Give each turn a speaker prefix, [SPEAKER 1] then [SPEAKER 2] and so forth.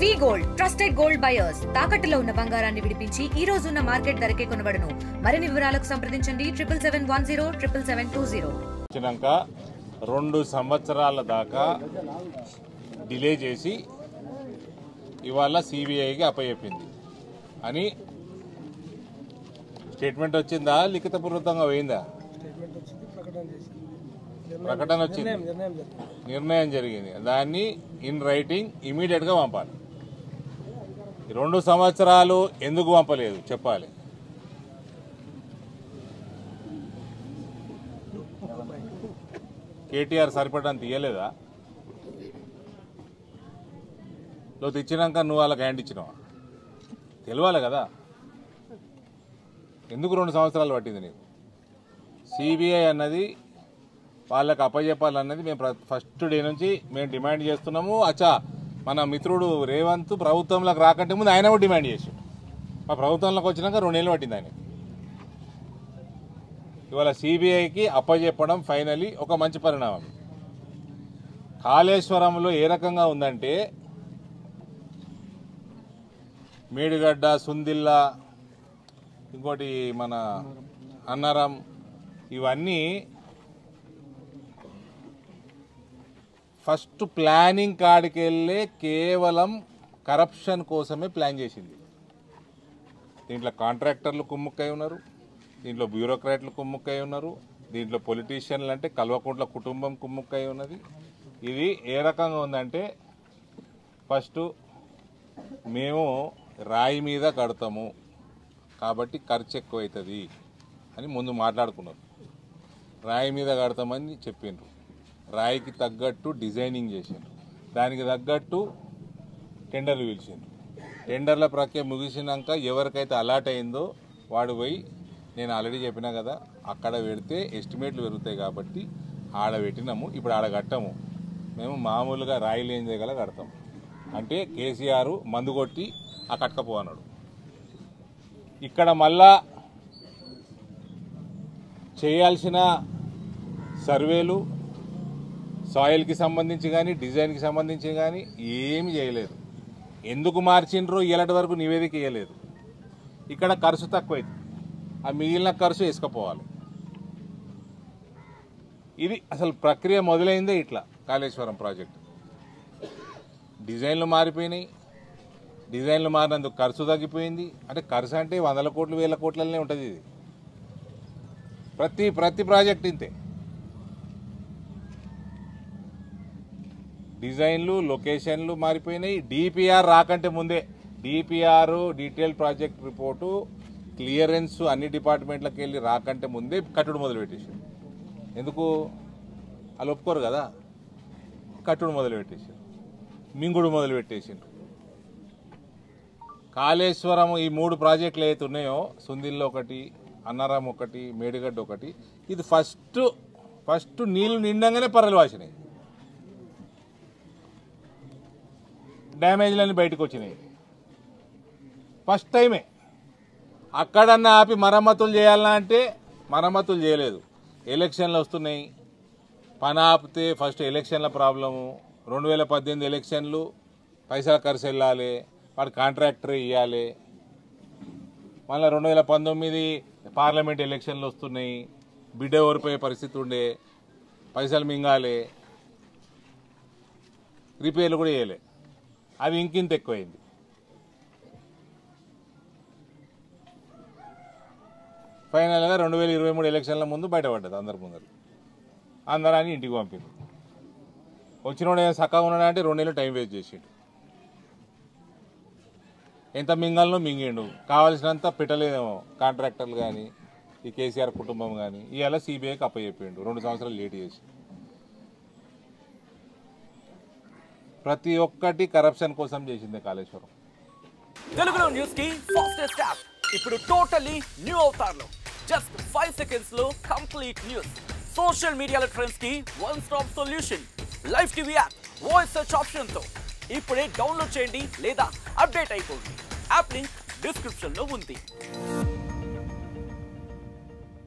[SPEAKER 1] వి gold trusted gold buyers తాకట్టులో ఉన్న బంగారాన్ని విడిపించి ఈ రోజు ఉన్న మార్కెట్ ధరకే కొనబడును. మరిన్ని వివరాలకు సంప్రదించండి 77107720.
[SPEAKER 2] 2 సంవత్సరాల దాకా డిలే చేసి ఇవాళ సిబిఐకి అప్పచెప్పింది అని స్టేట్మెంట్ వచ్చిందా, లిఖితపూర్వకంగా పోయిందా? ప్రకటన వచ్చింది, నిర్ణయం జరిగింది. దాన్ని ఇన్ రైటింగ్ ఇమీడియట్గా పంపాలి. 2 సంవత్సరాలు ఎందుకు పంపలేదు చెప్పాలి. కేటీఆర్ సరిపడని తీయలేదా? లో ఇచ్చినాక నువ్వు వాళ్ళకి హ్యాండ్ ఇచ్చినావా? తెలియాలి కదా ఎందుకు 2 సంవత్సరాలు పట్టింది నీకు. సిబిఐ అన్నది వాళ్ళకి అప్పచెప్పాలన్నది మేము ఫస్ట్ డే నుంచి మేము డిమాండ్ చేస్తున్నాము. అచ్చా మన మిత్రుడు రేవంత్ ప్రభుత్వంలోకి రాకంటే ముందు ఆయన కూడా డిమాండ్ చేసాడు. మా ప్రభుత్వంలోకి వచ్చినాక 2 నెలలు పట్టింది ఆయన. ఇవాళ సిబిఐకి అప్పచెప్పడం ఫైనలీ ఒక మంచి పరిణామం. కాళేశ్వరంలో ఏ రకంగా ఉందంటే మేడిగడ్డ, సుందిల్లా, ఇంకోటి మన అన్నారం, ఇవన్నీ ఫస్ట్ ప్లానింగ్ కాడికి వెళ్ళే కేవలం కరప్షన్ కోసమే ప్లాన్ చేసింది. దీంట్లో కాంట్రాక్టర్లు కుమ్ముక్కై ఉన్నారు, దీంట్లో బ్యూరోక్రాట్లు కుమ్ముక్కై ఉన్నారు, దీంట్లో పొలిటీషియన్లు అంటే కల్వకుంట్ల కుటుంబం కుమ్ముక్కై ఉన్నది. ఇది ఏ రకంగా ఉందంటే ఫస్ట్ మేము రాయి మీద కడతాము కాబట్టి ఖర్చు ఎక్కువవుతుంది అని ముందు మాట్లాడుకున్నారు. రాయి మీద కడతామని చెప్పిండ్రు, రాయికి తగ్గట్టు డిజైనింగ్ చేసిండ్రు, దానికి తగ్గట్టు టెండర్లు పిలిచిండ్రు. టెండర్ల ప్రక్రియ ముగిసినాక ఎవరికైతే అలాట్ అయిందో వాడు పోయి, నేను ఆల్రెడీ చెప్పినా కదా అక్కడ పెడితే ఎస్టిమేట్లు పెరుగుతాయి కాబట్టి ఆడ పెట్టినాము, ఇప్పుడు ఆడ కట్టము, మేము మామూలుగా రాయి లేని దగ్గర కడతాం అంటే కేసీఆర్ మందు కొట్టి ఆ కట్టకపో అన్నాడు. ఇక్కడ మళ్ళా చేయాల్సిన సర్వేలు సాయిల్కి సంబంధించి కానీ డిజైన్కి సంబంధించి కానీ ఏమి చేయలేదు. ఎందుకు మార్చిండ్రో ఇలాంటి వరకు నివేదిక ఇవ్వలేదు. ఇక్కడ ఖర్చు తక్కువైంది, ఆ మిగిలిన ఖర్చు వేసుకుపోవాలి. ఇది అసలు ప్రక్రియ మొదలైందే ఇట్లా. కాళేశ్వరం ప్రాజెక్టు డిజైన్లు మారిపోయినాయి, డిజైన్లు మారినందుకు ఖర్చు తగ్గిపోయింది. అంటే ఖర్చు అంటే 100 కోట్లు 1000 కోట్లనే ఉంటుంది. ఇది ప్రతి ప్రాజెక్ట్ ఇంతే. డిజైన్లు, లొకేషన్లు మారిపోయినాయి. డిపిఆర్ రాకంటే ముందే, DPR detail project report clearance అన్ని డిపార్ట్మెంట్లకు వెళ్ళి రాకంటే ముందే కట్టుడు మొదలు పెట్టేసారు. ఎందుకు వాళ్ళు ఒప్పుకోరు కదా, కట్టుడు మొదలు పెట్టేసారు, మింగుడు మొదలు పెట్టేసిండ్రు. కాళేశ్వరం ఈ 3 ప్రాజెక్టులు ఏవైతే ఉన్నాయో, సుందిల్లో ఒకటి, అన్నారం ఒకటి, మేడిగడ్డ ఒకటి, ఇది ఫస్ట్ నీళ్లు నిండంగానే పర్రలు వాసినాయి, డ్యామేజ్లన్నీ బయటకు వచ్చినాయి. ఫస్ట్ టైమే. అక్కడన్నా ఆపి మరమ్మతులు చేయాలన్నా అంటే మరమ్మతులు చేయలేదు. ఎలక్షన్లు వస్తున్నాయి, పని ఆపితే ఫస్ట్ ఎలక్షన్ల ప్రాబ్లము. 2018 ఎలక్షన్లు, పైసల ఖర్చు వెళ్ళాలి, వాడు కాంట్రాక్టర్ ఇవ్వాలి. మళ్ళీ 2019 పార్లమెంట్ ఎలక్షన్లు వస్తున్నాయి, బిడ్డ ఓడిపోయే పరిస్థితి ఉండే, పైసలు మింగాలి, రిపేర్లు కూడా చేయలే. అవి ఇంకింత ఎక్కువైంది. ఫైనల్గా 2023 ఎలక్షన్ల ముందు బయటపడ్డది అందరి ముందరు. అందరాన్ని ఇంటికి పంపింది. వచ్చినోడు ఏమైనా చక్కగా ఉన్నాడంటే 2 నెలలు టైం వేస్ట్ చేసిండు. ఎంత మింగాలనో మింగిండు, కావాల్సినంత పెట్టలేదేమో కాంట్రాక్టర్లు కానీ ఈ కేసీఆర్ కుటుంబం కానీ. ఇవాళ సిబిఐకి అప్పచెప్పిండు 2 సంవత్సరాలు లేట్ చేసి. ప్రతి ఒక్కటి కరప్షన్ కోసం చేసింది కాళేశ్వరం.
[SPEAKER 3] తెలుగులో న్యూస్ కి ఫాస్టెస్ట్ యాప్ ఇప్పుడు టోటల్లీ న్యూ అవతార్లో జస్ట్ 5 సెకండ్స్ లో కంప్లీట్ న్యూస్. సోషల్ మీడియాలో ట్రెండ్స్ కి one stop solution. Live TV app voice search option తో ఇప్పుడే డౌన్లోడ్ చేయండి లేదా అప్డేట్ అయిపోండి. యాప్ లింక్ డిస్క్రిప్షన్ లో ఉంది.